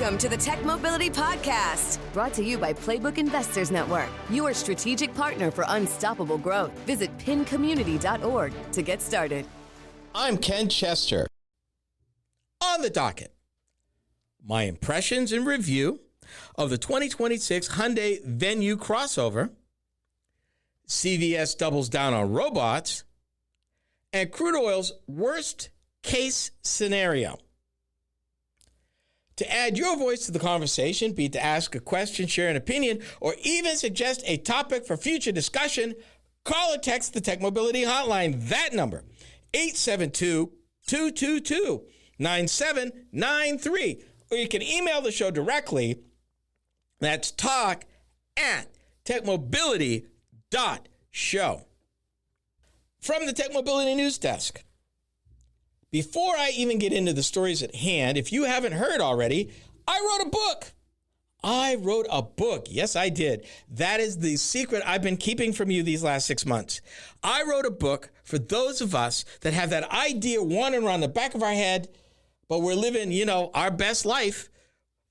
Welcome to the Tech Mobility Podcast, brought to you by Playbook Investors Network, your strategic partner for unstoppable growth. Visit pincommunity.org to get started. I'm Ken Chester. On the docket, my impressions and review of the 2026 Hyundai Venue crossover, CVS doubles down on robots, and crude oil's worst case scenario. To add your voice to the conversation, be it to ask a question, share an opinion, or even suggest a topic for future discussion, call or text the Tech Mobility Hotline. That number, 872-222-9793. Or you can email the show directly. That's talk@techmobility.show. From the Tech Mobility News Desk. Before I even get into the stories at hand, if you haven't heard already, I wrote a book. Yes, I did. That is the secret I've been keeping from you these last 6 months. I wrote a book for those of us that have that idea wandering around the back of our head, but we're living, our best life.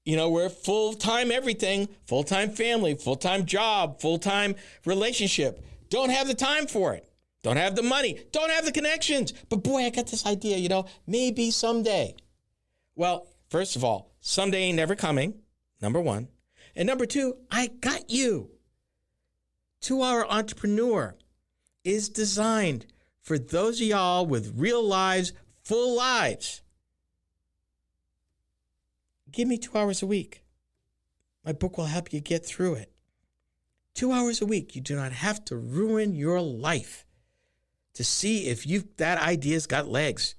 We're full-time everything, full-time family, full-time job, full-time relationship. Don't have the time for it. Don't have the money. Don't have the connections. But boy, I got this idea, maybe someday. Well, first of all, someday ain't never coming, number one. And number two, I got you. 2 Hour Entrepreneur is designed for those of y'all with real lives, full lives. Give me 2 hours a week. My book will help you get through it. 2 hours a week. You do not have to ruin your life to see if that idea's got legs.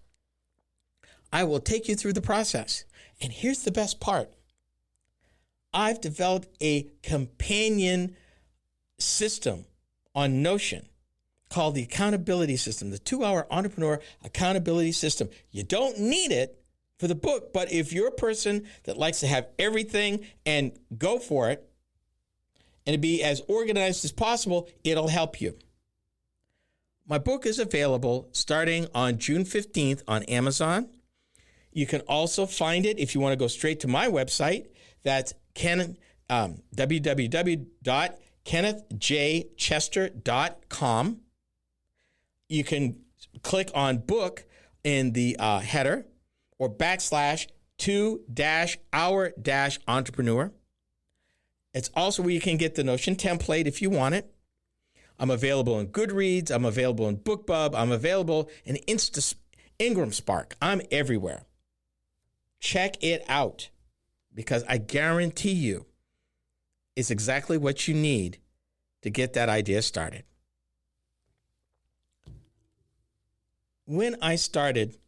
I will take you through the process. And here's the best part. I've developed a companion system on Notion called the accountability system, the 2 Hour Entrepreneur Accountability System. You don't need it for the book, but if you're a person that likes to have everything and go for it and to be as organized as possible, it'll help you. My book is available starting on June 15th on Amazon. You can also find it if you want to go straight to my website. That's www.kennethjchester.com. You can click on book in the header or /2-hour-entrepreneur. It's also where you can get the Notion template if you want it. I'm available in Goodreads. I'm available in BookBub. I'm available in Ingram Spark. I'm everywhere. Check it out because I guarantee you it's exactly what you need to get that idea started. When I started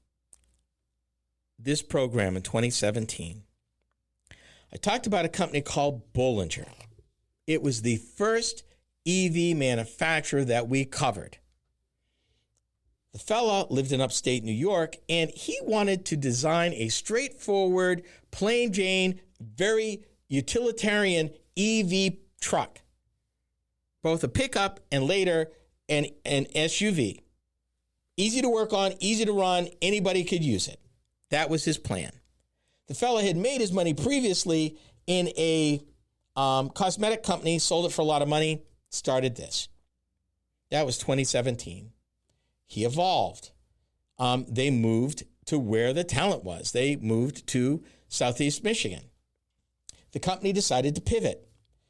this program in 2017, I talked about a company called Bollinger. It was the first EV manufacturer that we covered. The fella lived in upstate New York, and he wanted to design a straightforward, plain Jane, very utilitarian EV truck, both a pickup and later an SUV. Easy to work on, easy to run, anybody could use it. That was his plan. The fella had made his money previously in a cosmetic company, sold it for a lot of money, started this. That was 2017. He evolved. They moved to where the talent was. They moved to Southeast Michigan. The company decided to pivot.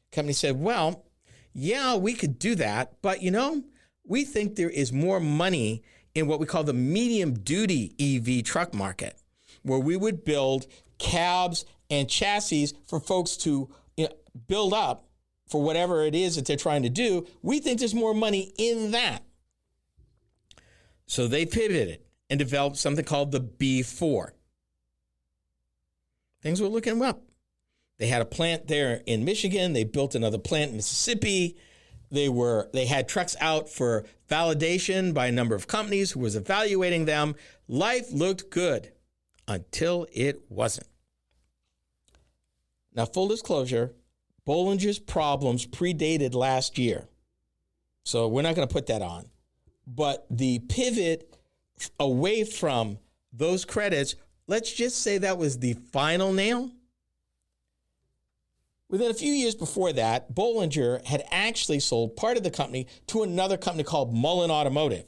The company said, well, yeah, we could do that, but we think there is more money in what we call the medium-duty EV truck market, where we would build cabs and chassis for folks to build up for whatever it is that they're trying to do. We think there's more money in that. So they pivoted and developed something called the B4. Things were looking up. They had a plant there in Michigan. They built another plant in Mississippi. They had trucks out for validation by a number of companies who was evaluating them. Life looked good until it wasn't. Now, full disclosure, Bollinger's problems predated last year. So we're not going to put that on. But the pivot away from those credits, let's just say that was the final nail. Within a few years before that, Bollinger had actually sold part of the company to another company called Mullen Automotive.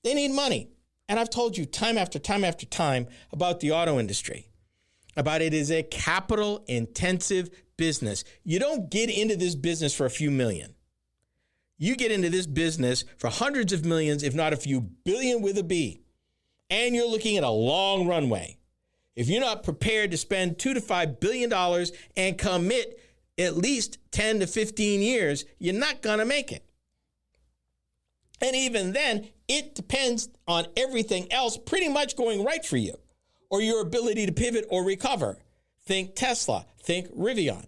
They need money. And I've told you time after time after time about the auto industry, about it is a capital-intensive business. You don't get into this business for a few million. You get into this business for hundreds of millions, if not a few billion with a B. And you're looking at a long runway. If you're not prepared to spend $2 to $5 billion and commit at least 10 to 15 years, you're not going to make it. And even then, it depends on everything else pretty much going right for you or your ability to pivot or recover. Think Tesla, think Rivian.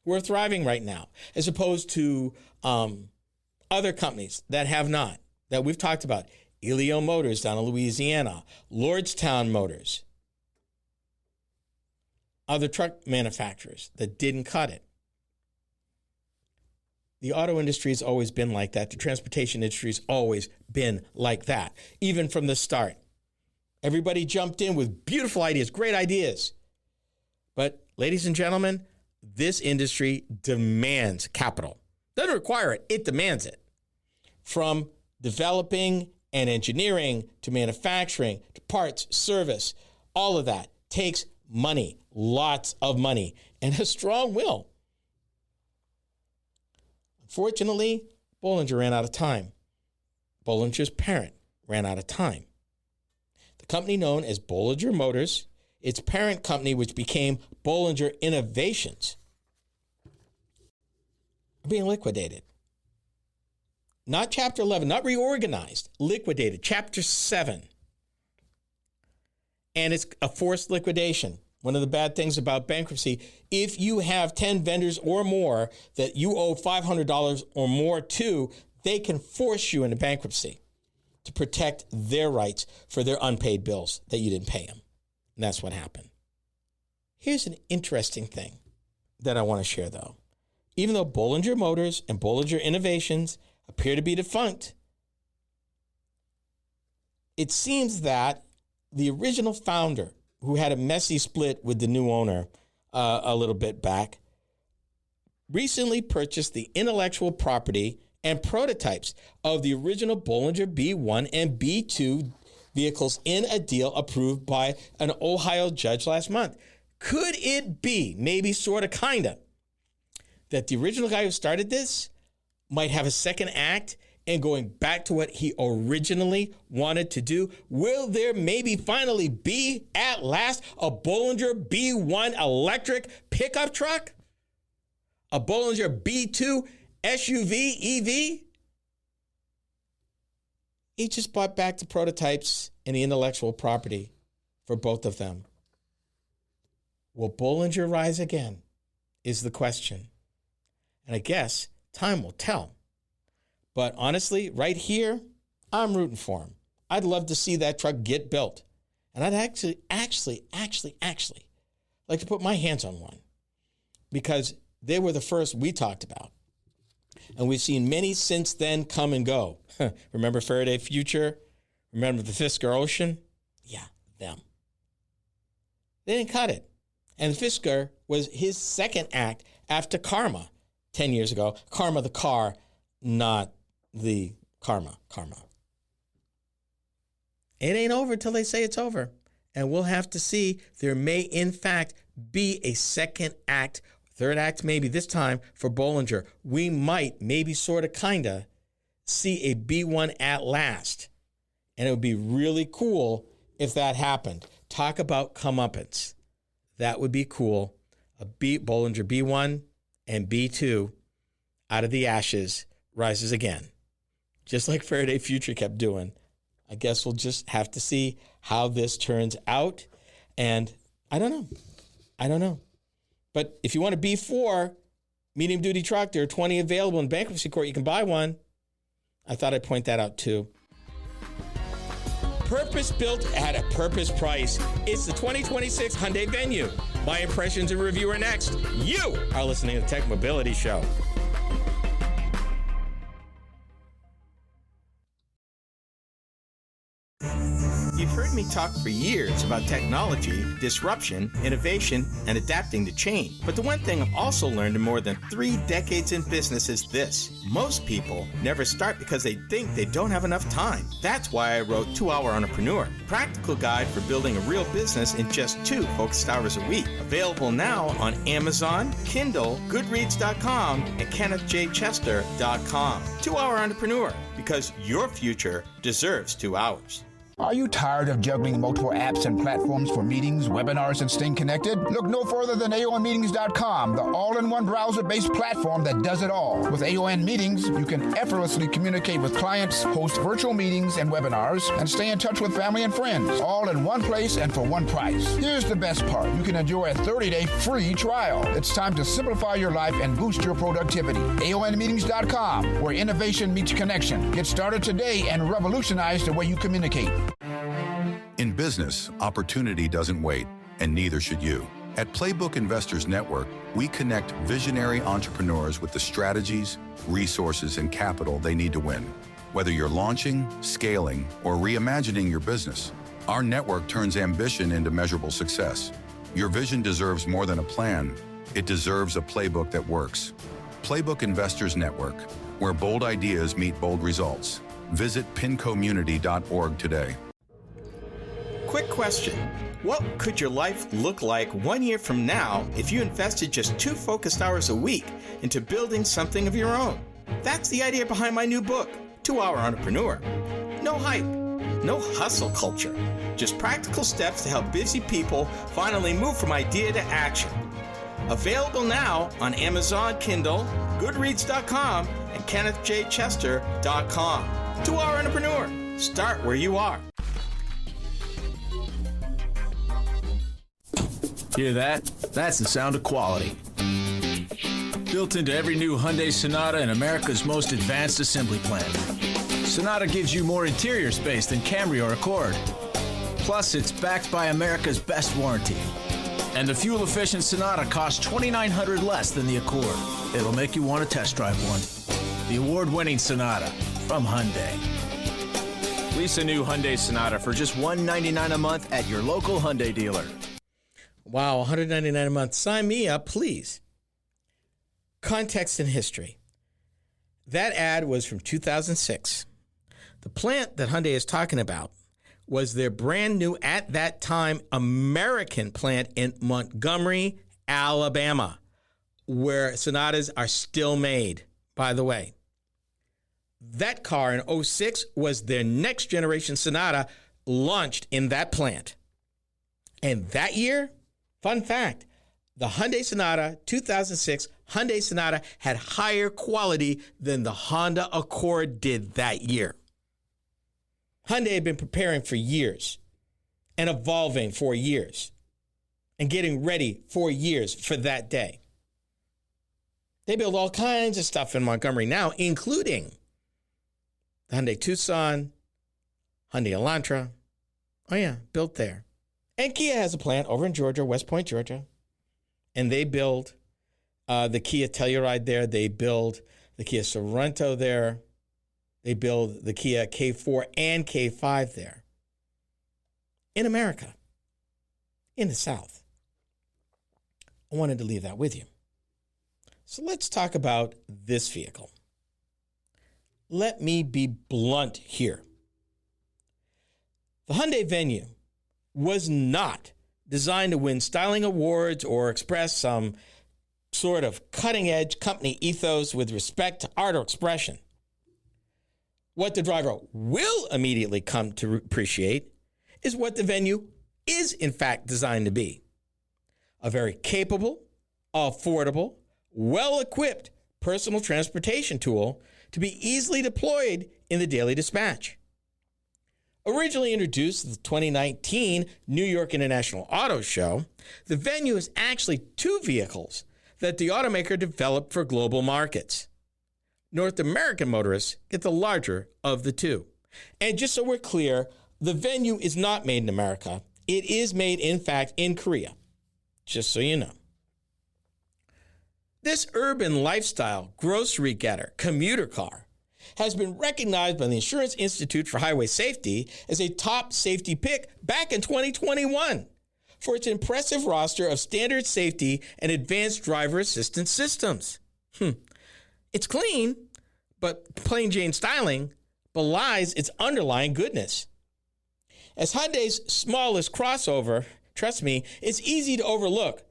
We're thriving right now, as opposed to other companies that have not, that we've talked about. Elio Motors down in Louisiana, Lordstown Motors, other truck manufacturers that didn't cut it. The auto industry has always been like that. The transportation industry has always been like that, even from the start. Everybody jumped in with beautiful ideas, great ideas. But ladies and gentlemen, this industry demands capital. Doesn't require it, it demands it. From developing and engineering to manufacturing to parts, service, all of that takes money, lots of money, and a strong will. Unfortunately, Bollinger ran out of time. Bollinger's parent ran out of time. The company known as Bollinger Motors, its parent company, which became Bollinger Innovations, are being liquidated. Not Chapter 11, not reorganized, liquidated, Chapter 7. And it's a forced liquidation. One of the bad things about bankruptcy, if you have 10 vendors or more that you owe $500 or more to, they can force you into bankruptcy to protect their rights for their unpaid bills that you didn't pay them. And that's what happened. Here's an interesting thing that I want to share, though. Even though Bollinger Motors and Bollinger Innovations appear to be defunct, it seems that the original founder, who had a messy split with the new owner a little bit back, recently purchased the intellectual property and prototypes of the original Bollinger B1 and B2 vehicles in a deal approved by an Ohio judge last month. Could it be, maybe sort of, kind of, that the original guy who started this might have a second act and going back to what he originally wanted to do? Will there maybe finally be, at last, a Bollinger B1 electric pickup truck? A Bollinger B2 SUV EV? He just bought back the prototypes and the intellectual property for both of them. Will Bollinger rise again, is the question. And I guess time will tell. But honestly, right here, I'm rooting for him. I'd love to see that truck get built. And I'd actually like to put my hands on one, because they were the first we talked about. And we've seen many since then come and go. Remember Faraday Future? Remember the Fisker Ocean? Yeah, them. They didn't cut it. And Fisker was his second act after Karma 10 years ago. Karma the car, not the karma. It ain't over till they say it's over. And we'll have to see. There may, in fact, be a second act, third act maybe this time for Bollinger. We might, maybe sort of, kind of, see a B1 at last. And it would be really cool if that happened. Talk about comeuppance. That would be cool. Bollinger B1 and B2 out of the ashes rises again. Just like Faraday Future kept doing. I guess we'll just have to see how this turns out. And I don't know. But if you want a B4 medium duty truck, there are 20 available in bankruptcy court. You can buy one. I thought I'd point that out too. Purpose built at a purpose price. It's the 2026 Hyundai Venue. My impressions and review are next. You are listening to the Tech Mobility Show. You've heard me talk for years about technology, disruption, innovation, and adapting to change. But the one thing I've also learned in more than 3 decades in business is this. Most people never start because they think they don't have enough time. That's why I wrote 2 Hour Entrepreneur, a practical guide for building a real business in just 2 focused hours a week. Available now on Amazon, Kindle, Goodreads.com, and KennethJChester.com. 2 Hour Entrepreneur, because your future deserves 2 hours. Are you tired of juggling multiple apps and platforms for meetings, webinars, and staying connected? Look no further than AONmeetings.com, the all-in-one browser-based platform that does it all. With AON Meetings, you can effortlessly communicate with clients, host virtual meetings and webinars, and stay in touch with family and friends, all in one place and for one price. Here's the best part. You can enjoy a 30-day free trial. It's time to simplify your life and boost your productivity. AONmeetings.com, where innovation meets connection. Get started today and revolutionize the way you communicate. In business, opportunity doesn't wait, and neither should you. At Playbook Investors Network, we connect visionary entrepreneurs with the strategies, resources, and capital they need to win. Whether you're launching, scaling, or reimagining your business, our network turns ambition into measurable success. Your vision deserves more than a plan. It deserves a playbook that works. Playbook Investors Network, where bold ideas meet bold results. Visit pincommunity.org today. Quick question. What could your life look like 1 year from now if you invested just 2 focused hours a week into building something of your own? That's the idea behind my new book, 2 Hour Entrepreneur. No hype, no hustle culture, just practical steps to help busy people finally move from idea to action. Available now on Amazon, Kindle, Goodreads.com, and KennethJChester.com. 2 Hour Entrepreneur. Start where you are. Hear that? That's the sound of quality. Built into every new Hyundai Sonata in America's most advanced assembly plant. Sonata gives you more interior space than Camry or Accord. Plus, it's backed by America's best warranty. And the fuel-efficient Sonata costs $2,900 less than the Accord. It'll make you want to test drive one. The award-winning Sonata from Hyundai. Lease a new Hyundai Sonata for just $199 a month at your local Hyundai dealer. Wow, $199 a month. Sign me up, please. Context and history. That ad was from 2006. The plant that Hyundai is talking about was their brand new, at that time, American plant in Montgomery, Alabama, where Sonatas are still made, by the way. That car in 2006 was their next generation Sonata launched in that plant. And that year, fun fact, the Hyundai Sonata 2006 Hyundai Sonata had higher quality than the Honda Accord did that year. Hyundai had been preparing for years and evolving for years and getting ready for years for that day. They build all kinds of stuff in Montgomery now, including the Hyundai Tucson, Hyundai Elantra. Oh yeah, built there. And Kia has a plant over in Georgia, West Point, Georgia. And they build the Kia Telluride there. They build the Kia Sorento there. They build the Kia K4 and K5 there. In America, in the South. I wanted to leave that with you. So let's talk about this vehicle. Let me be blunt here. The Hyundai Venue was not designed to win styling awards or express some sort of cutting-edge company ethos with respect to art or expression. What the driver will immediately come to appreciate is what the Venue is, in fact, designed to be. A very capable, affordable, well-equipped personal transportation tool to be easily deployed in the daily dispatch. Originally introduced at the 2019 New York International Auto Show, the Venue is actually 2 vehicles that the automaker developed for global markets. North American motorists get the larger of the 2. And just so we're clear, the Venue is not made in America. It is made, in fact, in Korea, just so you know. This urban lifestyle grocery getter commuter car has been recognized by the Insurance Institute for Highway Safety as a top safety pick back in 2021 for its impressive roster of standard safety and advanced driver assistance systems. It's clean, but plain Jane styling belies its underlying goodness. As Hyundai's smallest crossover, trust me, it's easy to overlook,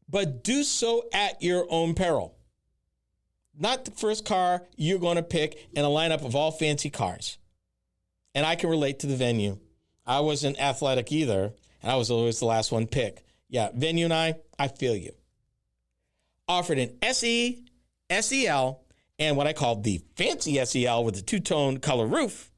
but do so at your own peril. Not the first car you're going to pick in a lineup of all fancy cars. And I can relate to the Venue. I wasn't athletic either, and I was always the last one picked. Yeah, Venue and I feel you. Offered an SE, SEL, and what I call the fancy SEL with the two-tone color roof.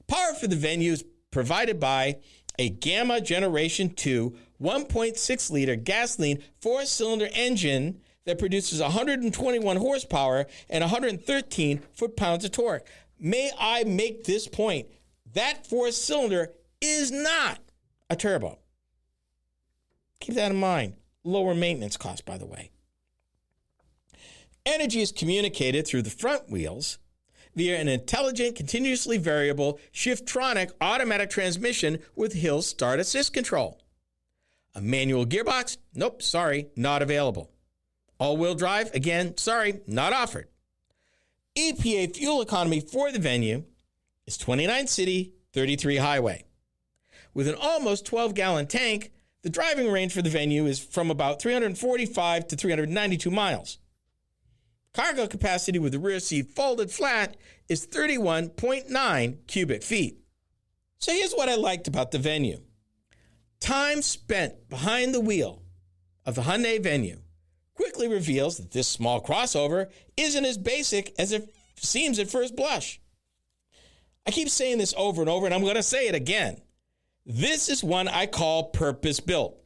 Power for the Venue is provided by a Gamma Generation 2 1.6-liter gasoline four-cylinder engine that produces 121 horsepower and 113 foot-pounds of torque. May I make this point? That four-cylinder is not a turbo. Keep that in mind. Lower maintenance cost, by the way. Energy is communicated through the front wheels via an intelligent, continuously variable, Shiftronic automatic transmission with hill start assist control. A manual gearbox? Nope, sorry, not available. All-wheel drive? Again, sorry, not offered. EPA fuel economy for the Venue is 29 city, 33 highway. With an almost 12-gallon tank, the driving range for the Venue is from about 345 to 392 miles. Cargo capacity with the rear seat folded flat is 31.9 cubic feet. So here's what I liked about the Venue. Time spent behind the wheel of the Hyundai Venue quickly reveals that this small crossover isn't as basic as it seems at first blush. I keep saying this over and over, and I'm going to say it again. This is one I call purpose-built.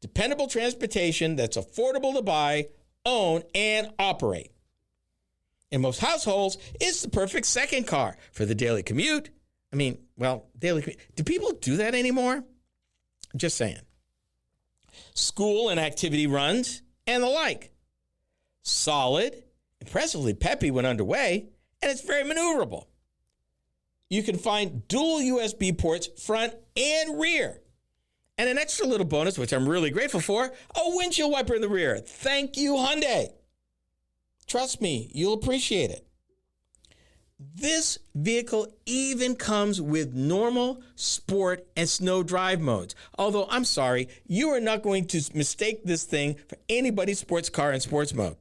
Dependable transportation that's affordable to buy, own, and operate. In most households, it's the perfect second car for the daily commute. Daily commute. Do people do that anymore? Just saying. School and activity runs and the like. Solid, impressively peppy when underway, and it's very maneuverable. You can find dual USB ports front and rear. And an extra little bonus, which I'm really grateful for, a windshield wiper in the rear. Thank you, Hyundai. Trust me, you'll appreciate it. This vehicle even comes with normal, sport, and snow drive modes. Although, I'm sorry, you are not going to mistake this thing for anybody's sports car in sports mode.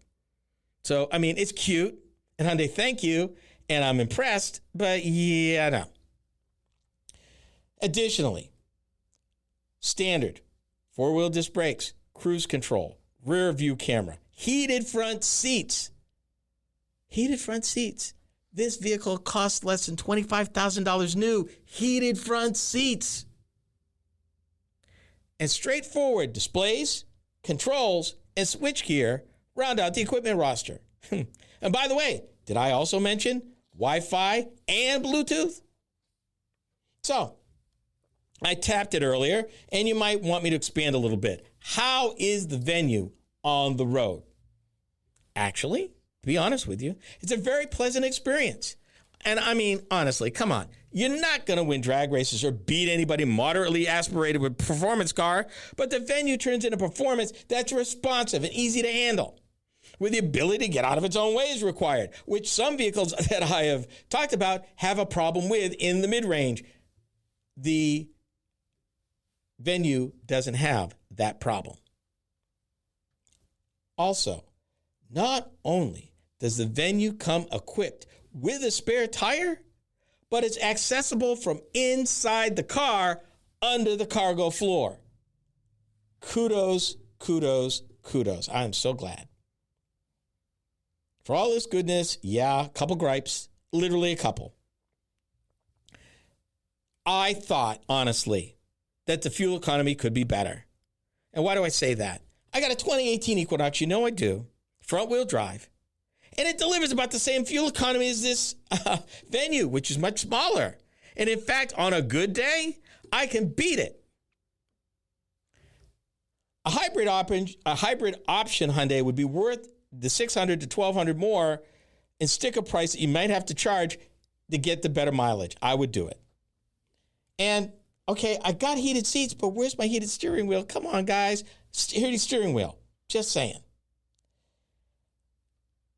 So, it's cute, and Hyundai, thank you, and I'm impressed, but yeah, no. Additionally, standard, four-wheel disc brakes, cruise control, rear view camera, heated front seats. Heated front seats. This vehicle costs less than $25,000 new. Heated front seats. And straightforward displays, controls, and switchgear round out the equipment roster. And by the way, did I also mention Wi-Fi and Bluetooth? So, I tapped it earlier, and you might want me to expand a little bit. How is the Venue on the road? Actually, to be honest with you, it's a very pleasant experience. And honestly, come on. You're not going to win drag races or beat anybody moderately aspirated with a performance car, but the Venue turns into performance that's responsive and easy to handle, with the ability to get out of its own way as required, which some vehicles that I have talked about have a problem with in the mid-range. The Venue doesn't have that problem. Also, not only does the Venue come equipped with a spare tire, but it's accessible from inside the car under the cargo floor. Kudos, kudos, kudos. I am so glad. For all this goodness, yeah, a couple gripes, literally a couple. I thought, honestly, that the fuel economy could be better. And why do I say that? I got a 2018 Equinox, you know I do, front-wheel drive, and it delivers about the same fuel economy as this Venue, which is much smaller. And in fact, on a good day, I can beat it. A hybrid option Hyundai would be worth the $600 to $1,200 more and stick a price that you might have to charge to get the better mileage. I would do it. And, okay, I got heated seats, but where's my heated steering wheel? Come on, guys. Heated steering wheel. Just saying.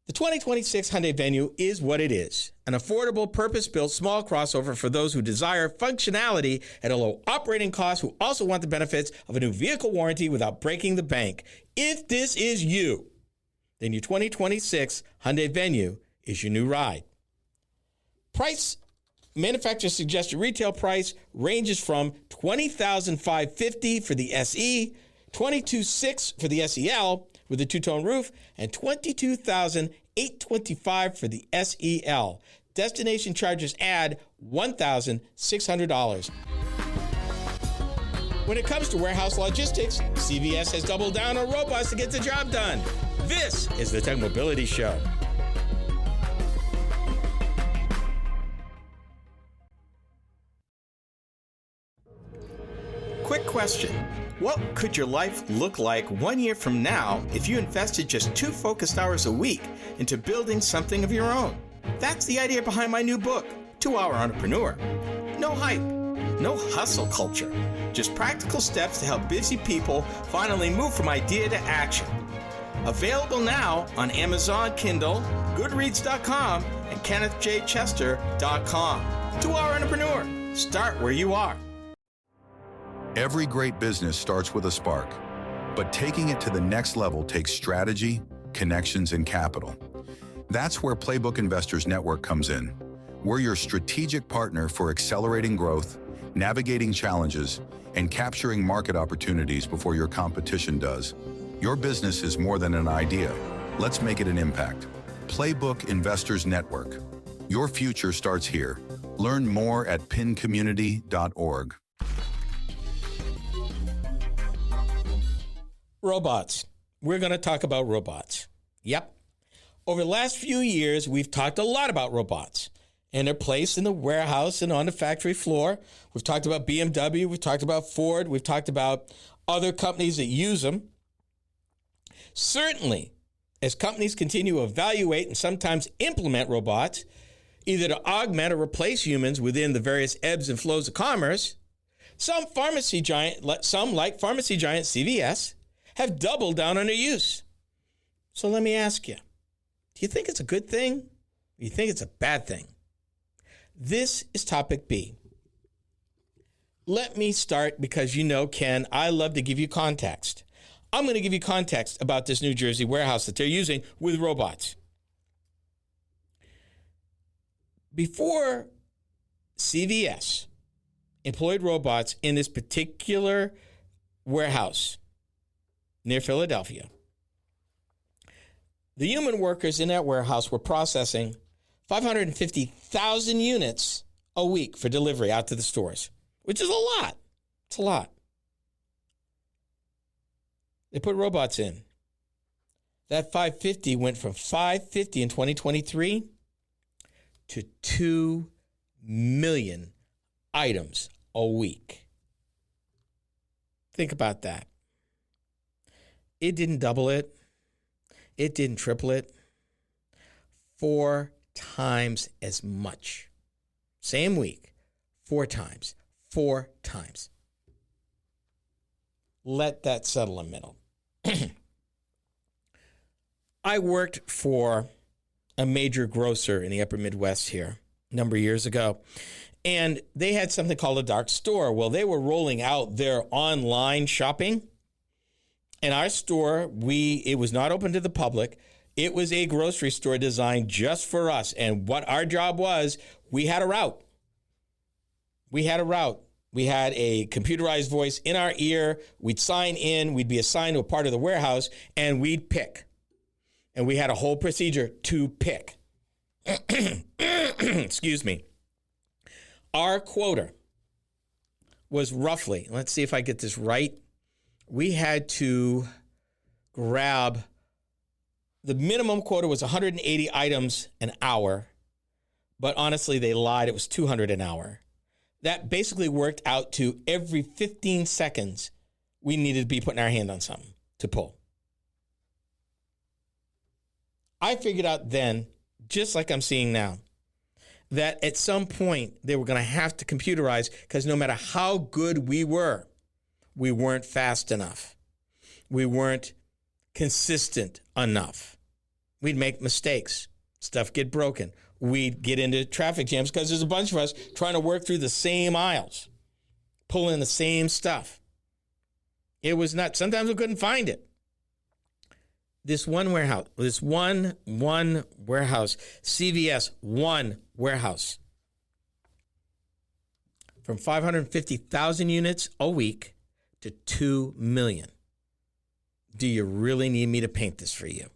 The 2026 Hyundai Venue is what it is. An affordable, purpose-built, small crossover for those who desire functionality at a low operating cost, who also want the benefits of a new vehicle warranty without breaking the bank. If this is you, then your 2026 Hyundai Venue is your new ride. Price, manufacturer suggested retail price ranges from $20,550 for the SE, $22,600 for the SEL with a two-tone roof, and $22,825 for the SEL. Destination charges add $1,600. When it comes to warehouse logistics, CVS has doubled down on robots to get the job done. This is the Tech Mobility Show. Quick question. What could your life look like 1 year from now if you invested just 2 focused hours a week into building something of your own? That's the idea behind my new book, 2 Hour Entrepreneur. No hype, no hustle culture, just practical steps to help busy people finally move from idea to action. Available now on Amazon Kindle, Goodreads.com, and KennethJChester.com. 2 Hour Entrepreneur. Start where you are. Every great business starts with a spark, but taking it to the next level takes strategy, connections, and capital. That's where Playbook Investors Network comes in. We're your strategic partner for accelerating growth, navigating challenges, and capturing market opportunities before your competition does. Your business is more than an idea. Let's make it an impact. Playbook Investors Network. Your future starts here. Learn more at pincommunity.org. Robots. We're going to talk about robots. Yep. Over the last few years, we've talked a lot about robots and their place in the warehouse and on the factory floor. We've talked about BMW. We've talked about Ford. We've talked about other companies that use them. Certainly, as companies continue to evaluate and sometimes implement robots, either to augment or replace humans within the various ebbs and flows of commerce, some like pharmacy giant CVS, have doubled down on their use. So let me ask you, do you think it's a good thing? Or do you think it's a bad thing? This is topic B. Let me start because you know, Ken, I love to give you context. I'm going to give you context about this New Jersey warehouse that they're using with robots. Before CVS employed robots in this particular warehouse near Philadelphia, the human workers in that warehouse were processing 550,000 units a week for delivery out to the stores, which is a lot. It's a lot. They put robots in. That 550 went from 550 in 2023 to 2 million items a week. Think about that. It didn't double it. It didn't triple it. 4 times as much. Same week. 4 times. 4 times. Let that settle a minute. I worked for a major grocer in the upper Midwest here a number of years ago, and they had something called a dark store. Well, they were rolling out their online shopping, and our store, it was not open to the public. It was a grocery store designed just for us, and what our job was, we had a route. We had a computerized voice in our ear. We'd sign in. We'd be assigned to a part of the warehouse, and we'd pick. And we had a whole procedure to pick. Excuse me. Our quota was roughly, let's see if I get this right. We had to grab, the minimum quota was 180 items an hour. But honestly, they lied. It was 200 an hour. That basically worked out to every 15 seconds, we needed to be putting our hand on something to pull. I figured out then, just like I'm seeing now, that at some point they were going to have to computerize because no matter how good we weren't fast enough. We weren't consistent enough. We'd make mistakes. Stuff get broken. We'd get into traffic jams because there's a bunch of us trying to work through the same aisles, pulling the same stuff. It was nuts. Sometimes we couldn't find it. This one warehouse, CVS, one warehouse, from 550,000 units a week to 2 million. Do you really need me to paint this for you?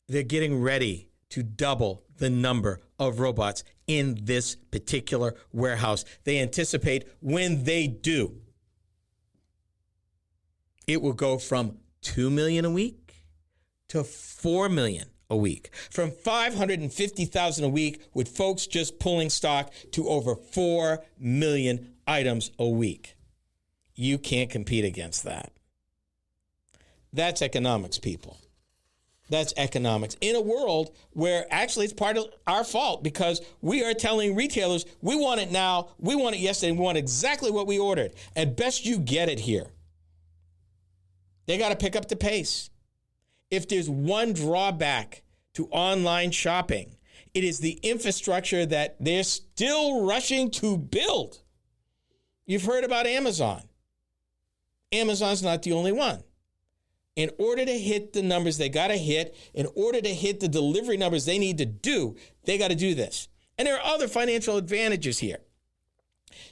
They're getting ready to double the number of robots in this particular warehouse. They anticipate when they do, it will go from 2 million a week to 4 million a week. From 550,000 a week with folks just pulling stock to over 4 million items a week. You can't compete against that. That's economics, people. That's economics. In a world where actually it's part of our fault because we are telling retailers, we want it now, we want it yesterday, and we want exactly what we ordered. At best, you get it here. They got to pick up the pace. If there's one drawback to online shopping, it is the infrastructure that they're still rushing to build. You've heard about Amazon. Amazon's not the only one. In order to hit the numbers they got to hit, in order to hit the delivery numbers they need to do, they got to do this. And there are other financial advantages here.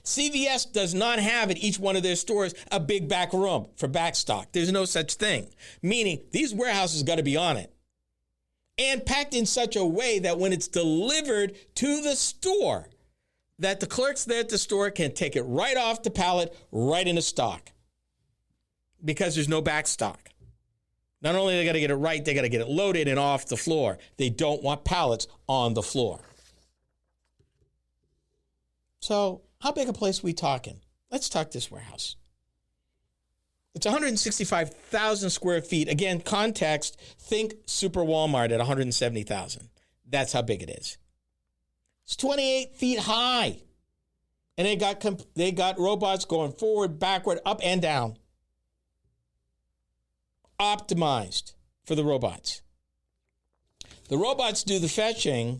CVS does not have at each one of their stores a big back room for back stock. There's no such thing, meaning these warehouses got to be on it and packed in such a way that when it's delivered to the store, that the clerks there at the store can take it right off the pallet, right into stock because there's no back stock. Not only they got to get it right, they got to get it loaded and off the floor. They don't want pallets on the floor. So how big a place are we talking? Let's talk this warehouse. It's 165,000 square feet. Again, context, think Super Walmart at 170,000. That's how big it is. It's 28 feet high. And they got robots going forward, backward, up and down. Optimized for the robots. The robots do the fetching,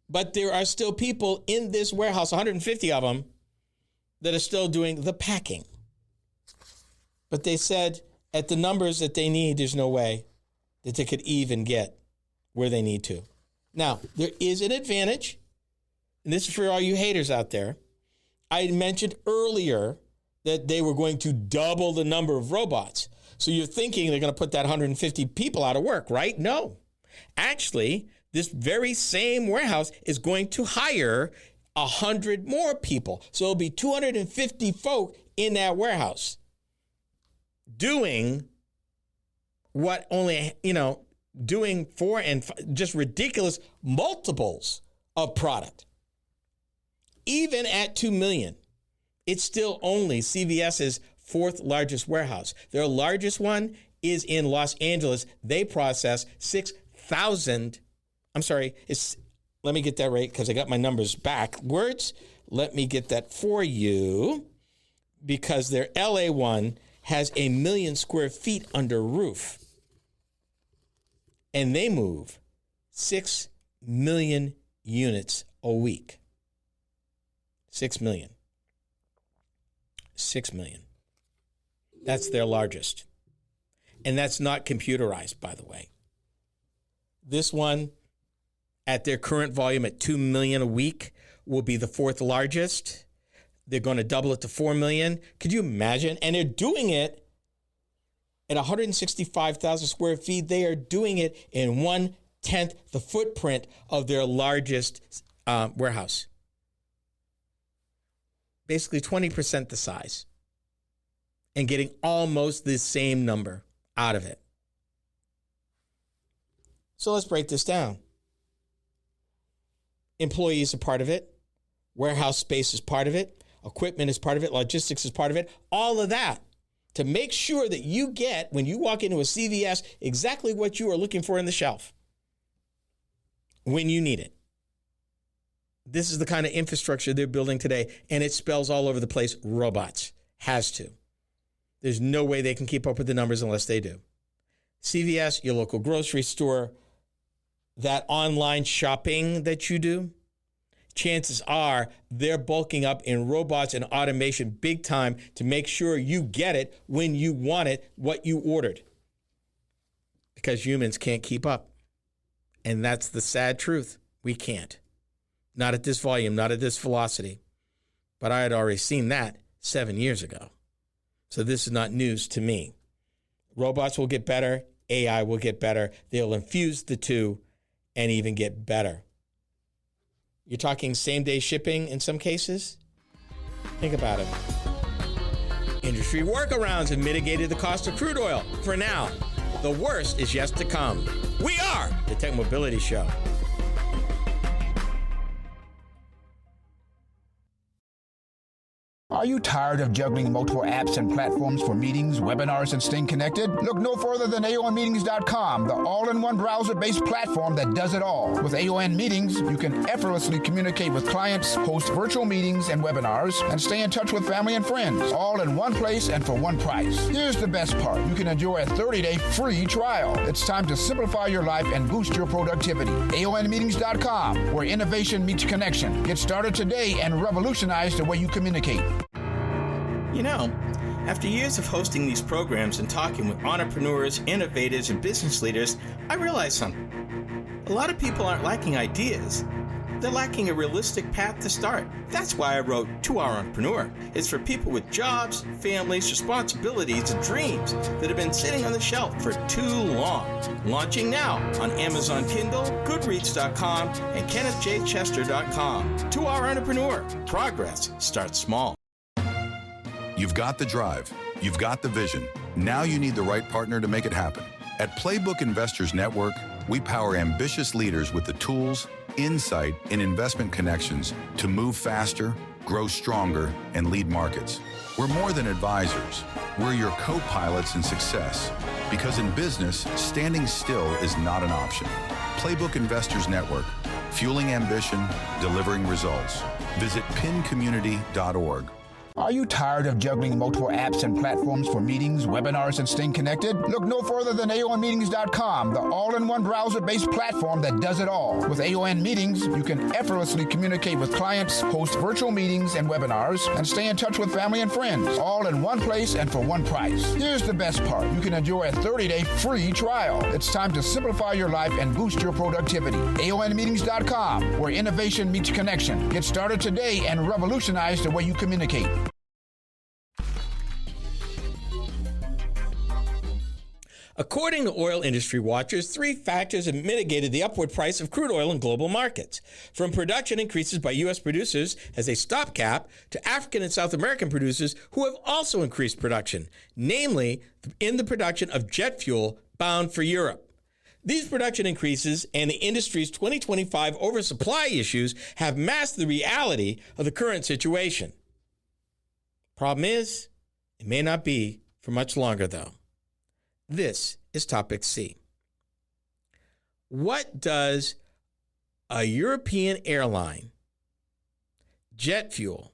but there are still people in this warehouse, 150 of them, that are still doing the packing. But they said at the numbers that they need, there's no way that they could even get where they need to. Now, there is an advantage, and this is for all you haters out there. I mentioned earlier that they were going to double the number of robots. So you're thinking they're going to put that 150 people out of work, right? No. Actually, this very same warehouse is going to hire 100 more people. So it'll be 250 folk in that warehouse doing what only, doing 4 and 5, just ridiculous multiples of product. Even at 2 million, it's still only CVS's 4th largest warehouse. Their largest one is in Los Angeles. They process 6,000. Let me get that right because I got my numbers backwards. Let me get that for you because their LA one has 1 million square feet under roof. And they move 6 million units a week. 6 million. 6 million. That's their largest. And that's not computerized, by the way. This one, at their current volume at 2 million a week, will be the 4th largest. They're going to double it to 4 million. Could you imagine? And they're doing it at 165,000 square feet. They are doing it in 1/10 the footprint of their largest warehouse. Basically 20% the size. And getting almost the same number out of it. So let's break this down. Employees are part of it. Warehouse space is part of it. Equipment is part of it. Logistics is part of it. All of that to make sure that you get, when you walk into a CVS, exactly what you are looking for in the shelf. when you need it. This is the kind of infrastructure they're building today, and it spells all over the place robots. Has to. There's no way they can keep up with the numbers unless they do. CVS, your local grocery store, that online shopping that you do, chances are they're bulking up in robots and automation big time to make sure you get it when you want it, what you ordered. Because humans can't keep up. And that's the sad truth. We can't. Not at this volume, not at this velocity. But I had already seen that 7 years ago. So this is not news to me. Robots will get better. AI will get better. They'll infuse the two and even get better. You're talking same-day shipping in some cases? Think about it. Industry workarounds have mitigated the cost of crude oil. For now, the worst is yet to come. We are the Tech Mobility Show. Are you tired of juggling multiple apps and platforms for meetings, webinars, and staying connected? Look no further than aonmeetings.com, the all-in-one browser-based platform that does it all. With AON Meetings, you can effortlessly communicate with clients, host virtual meetings and webinars, and stay in touch with family and friends, all in one place and for one price. Here's the best part. You can enjoy a 30-day free trial. It's time to simplify your life and boost your productivity. aonmeetings.com, where innovation meets connection. Get started today and revolutionize the way you communicate. You know, after years of hosting these programs and talking with entrepreneurs, innovators, and business leaders, I realized something. A lot of people aren't lacking ideas. They're lacking a realistic path to start. That's why I wrote To Our Entrepreneur. It's for people with jobs, families, responsibilities, and dreams that have been sitting on the shelf for too long. Launching now on Amazon Kindle, Goodreads.com, and KennethJChester.com. To Our Entrepreneur. Progress starts small. You've got the drive. You've got the vision. Now you need the right partner to make it happen. At Playbook Investors Network, we power ambitious leaders with the tools, insight, and investment connections to move faster, grow stronger, and lead markets. We're more than advisors. We're your co-pilots in success. Because in business, standing still is not an option. Playbook Investors Network, fueling ambition, delivering results. Visit pincommunity.org. Are you tired of juggling multiple apps and platforms for meetings, webinars, and staying connected? Look no further than aonmeetings.com, the all-in-one browser-based platform that does it all. With AON Meetings, you can effortlessly communicate with clients, host virtual meetings and webinars, and stay in touch with family and friends, all in one place and for one price. Here's the best part. You can enjoy a 30-day free trial. It's time to simplify your life and boost your productivity. aonmeetings.com, where innovation meets connection. Get started today and revolutionize the way you communicate. According to oil industry watchers, 3 factors have mitigated the upward price of crude oil in global markets. From production increases by U.S. producers as a stopgap to African and South American producers who have also increased production, namely in the production of jet fuel bound for Europe. These production increases and the industry's 2025 oversupply issues have masked the reality of the current situation. Problem is, it may not be for much longer, though. This is Topic C. What does a European airline, jet fuel,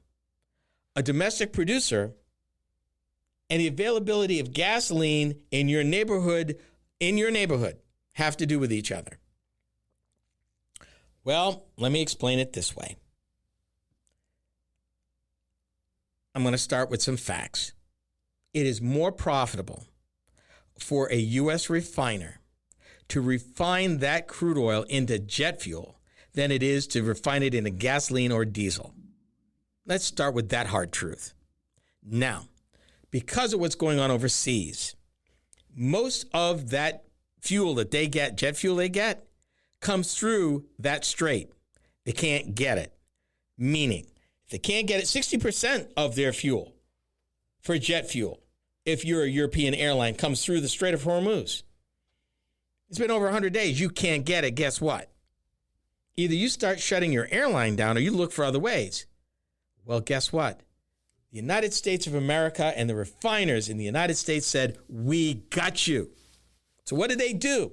a domestic producer, and the availability of gasoline in your neighborhood have to do with each other? Well, let me explain it this way. I'm going to start with some facts. It is more profitable for a U.S. refiner to refine that crude oil into jet fuel than it is to refine it into gasoline or diesel. Let's start with that hard truth. Now, because of what's going on overseas, most of that fuel that they get, jet fuel they get, comes through that strait. They can't get it. Meaning, if they can't get it, 60% of their fuel for jet fuel, if you're a European airline, comes through the Strait of Hormuz. It's been over 100 days. You can't get it. Guess what? Either you start shutting your airline down or you look for other ways. Well, guess what? The United States of America and the refiners in the United States said, we got you. So what did they do?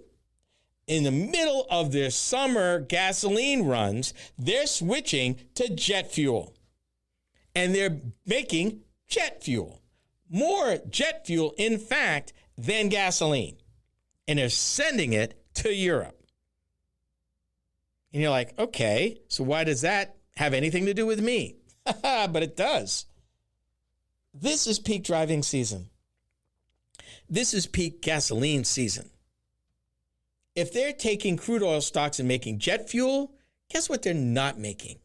in the middle of their summer gasoline runs, they're switching to jet fuel. And they're making jet fuel. More jet fuel, in fact, than gasoline. And they're sending it to Europe. And you're like, okay, so why does that have anything to do with me? But it does. This is peak driving season. This is peak gasoline season. If they're taking crude oil stocks and making jet fuel, guess what they're not making?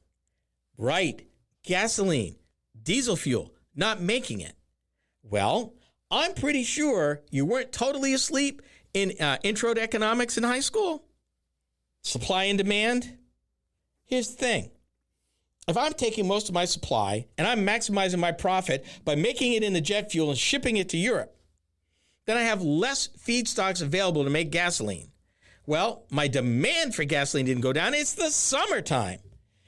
Right, gasoline, diesel fuel, not making it. Well, I'm pretty sure you weren't totally asleep in intro to economics in high school. Supply and demand. Here's the thing. If I'm taking most of my supply and I'm maximizing my profit by making it into jet fuel and shipping it to Europe, then I have less feedstocks available to make gasoline. Well, my demand for gasoline didn't go down. It's the summertime.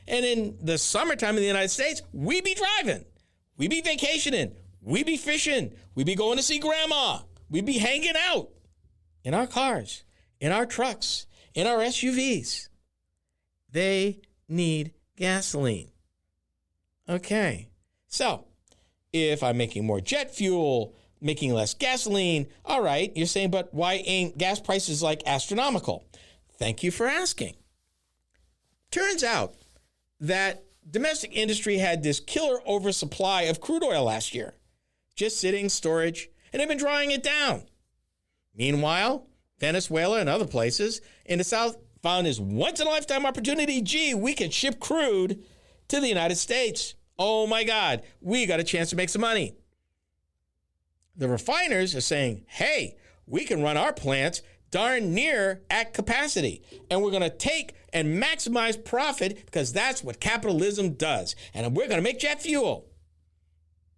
And in the summertime in the United States, we be driving. We be vacationing. We be fishing. We be going to see grandma. We be hanging out in our cars, in our trucks, in our SUVs. They need gasoline. Okay. So if I'm making more jet fuel, making less gasoline, all right, you're saying, but why ain't gas prices like astronomical? Thank you for asking. Turns out that domestic industry had this killer oversupply of crude oil last year, just sitting storage, and they've been drawing it down. Meanwhile, Venezuela and other places in the South found this once-in-a-lifetime opportunity. Gee, we can ship crude to the United States. Oh, my God, we got a chance to make some money. The refiners are saying, hey, we can run our plants darn near at capacity, and we're going to take and maximize profit because that's what capitalism does. And we're going to make jet fuel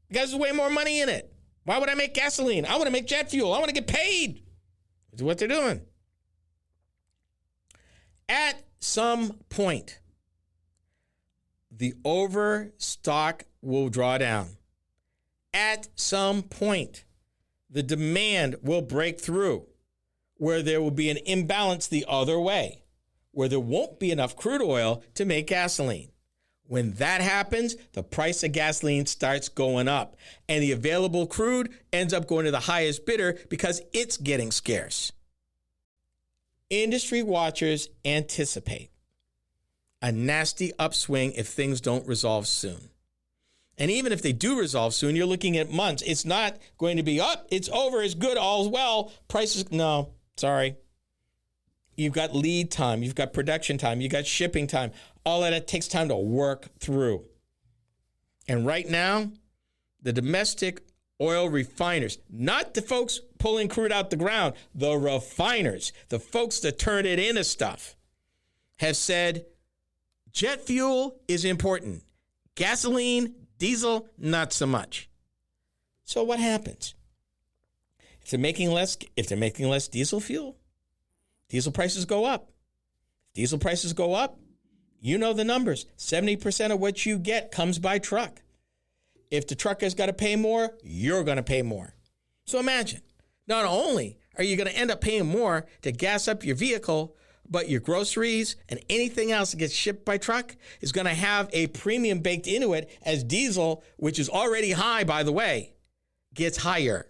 because there's way more money in it. Why would I make gasoline? I want to make jet fuel. I want to get paid. That's what they're doing. At some point, the overstock will draw down. At some point, the demand will break through where there will be an imbalance the other way, where there won't be enough crude oil to make gasoline. When that happens, the price of gasoline starts going up, and the available crude ends up going to the highest bidder because it's getting scarce. Industry watchers anticipate a nasty upswing if things don't resolve soon. And even if they do resolve soon, you're looking at months. It's not going to be up, it's over, it's good, all's well. Prices, no, sorry. You've got lead time, you've got production time, you've got shipping time. All of that takes time to work through. And right now, the domestic oil refiners, not the folks pulling crude out the ground, the refiners, the folks that turn it into stuff, have said jet fuel is important. Gasoline, diesel, not so much. So what happens? If they're making less diesel fuel, diesel prices go up. Diesel prices go up. You know the numbers. 70% of what you get comes by truck. If the trucker's got to pay more, you're going to pay more. So imagine, not only are you going to end up paying more to gas up your vehicle, but your groceries and anything else that gets shipped by truck is going to have a premium baked into it as diesel, which is already high, by the way, gets higher.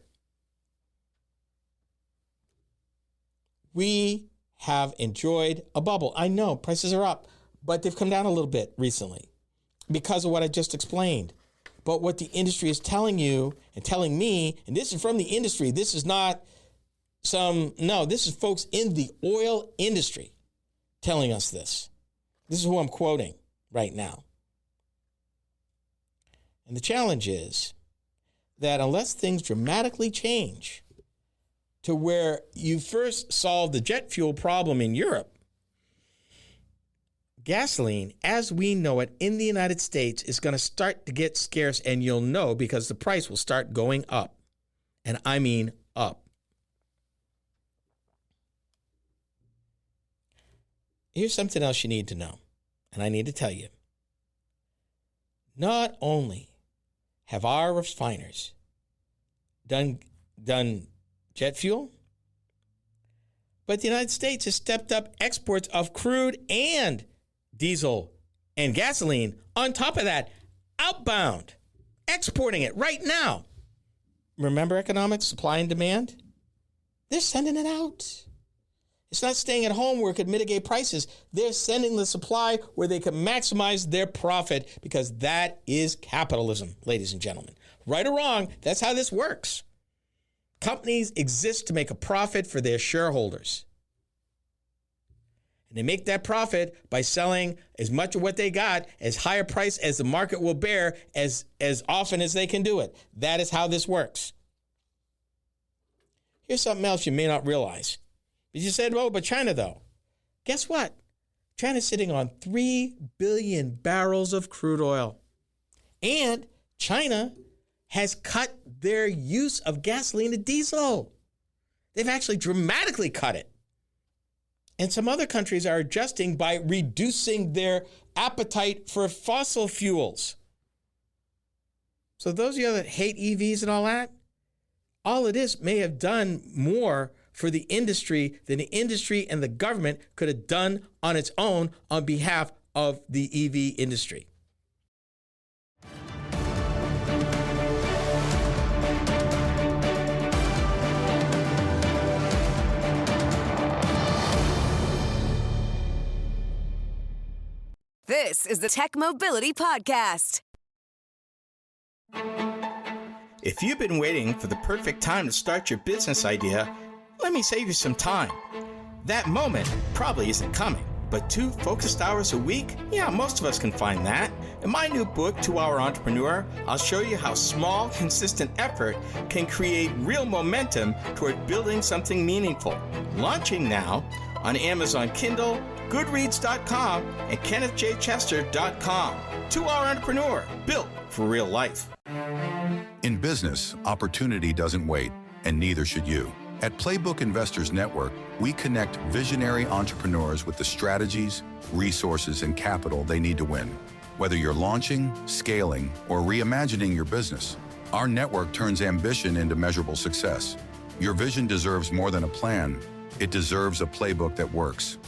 We have enjoyed a bubble. I know prices are up, but they've come down a little bit recently because of what I just explained. But what the industry is telling you and telling me, and this is from the industry, this is not this is folks in the oil industry telling us this. This is who I'm quoting right now. And the challenge is that unless things dramatically change to where you first solve the jet fuel problem in Europe, gasoline, as we know it in the United States, is going to start to get scarce, and you'll know because the price will start going up. And I mean up. Here's something else you need to know, and I need to tell you. Not only have our refiners done jet fuel, But the United States has stepped up exports of crude and diesel and gasoline. On top of that, outbound, exporting it right now. Remember economics, supply and demand? They're sending it out. It's not staying at home where it could mitigate prices. They're sending the supply where they can maximize their profit, because that is capitalism, ladies and gentlemen. Right or wrong, that's how this works. Companies exist to make a profit for their shareholders. And they make that profit by selling as much of what they got as high a price as the market will bear as often as they can do it. That is how this works. Here's something else you may not realize. But you said, well, but China, though. Guess what? China's sitting on 3 billion barrels of crude oil. And China has cut their use of gasoline and diesel. They've actually dramatically cut it. And some other countries are adjusting by reducing their appetite for fossil fuels. So those of you that hate EVs and all it is may have done more for the industry than the industry and the government could have done on its own on behalf of the EV industry. This is the Tech Mobility Podcast. If you've been waiting for the perfect time to start your business idea, let me save you some time. That moment probably isn't coming, but 2 focused hours a week? Yeah, most of us can find that. In my new book, 2 Hour Entrepreneur, I'll show you how small, consistent effort can create real momentum toward building something meaningful. Launching now on Amazon Kindle, Goodreads.com, and KennethJChester.com. 2 Hour Entrepreneur, built for real life. In business, opportunity doesn't wait, and neither should you. At Playbook Investors Network, we connect visionary entrepreneurs with the strategies, resources, and capital they need to win. Whether you're launching, scaling, or reimagining your business, our network turns ambition into measurable success. Your vision deserves more than a plan. It deserves a playbook that works.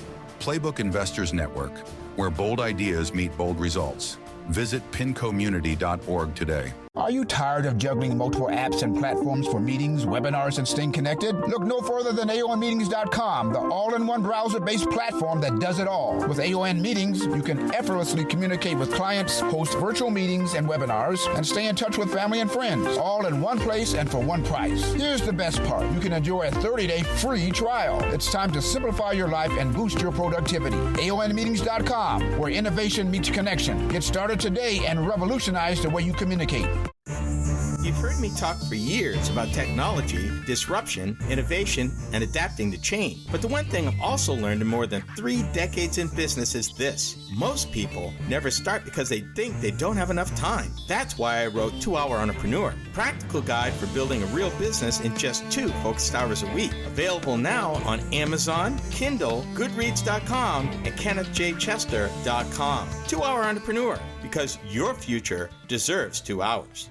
Playbook Investors Network, where bold ideas meet bold results. Visit pincommunity.org today. Are you tired of juggling multiple apps and platforms for meetings, webinars, and staying connected? Look no further than aonmeetings.com, the all-in-one browser-based platform that does it all. With AON Meetings, you can effortlessly communicate with clients, host virtual meetings and webinars, and stay in touch with family and friends, all in one place and for one price. Here's the best part. You can enjoy a 30-day free trial. It's time to simplify your life and boost your productivity. aonmeetings.com, where innovation meets connection. Get started today and revolutionize the way you communicate. You've heard me talk for years about technology, disruption, innovation, and adapting to change. But the one thing I've also learned in more than 3 decades in business is this. Most people never start because they think they don't have enough time. That's why I wrote 2 Hour Entrepreneur, practical guide for building a real business in just 2 focused hours a week. Available now on Amazon, Kindle, Goodreads.com, and KennethJChester.com. 2 Hour Entrepreneur, because your future deserves 2 hours.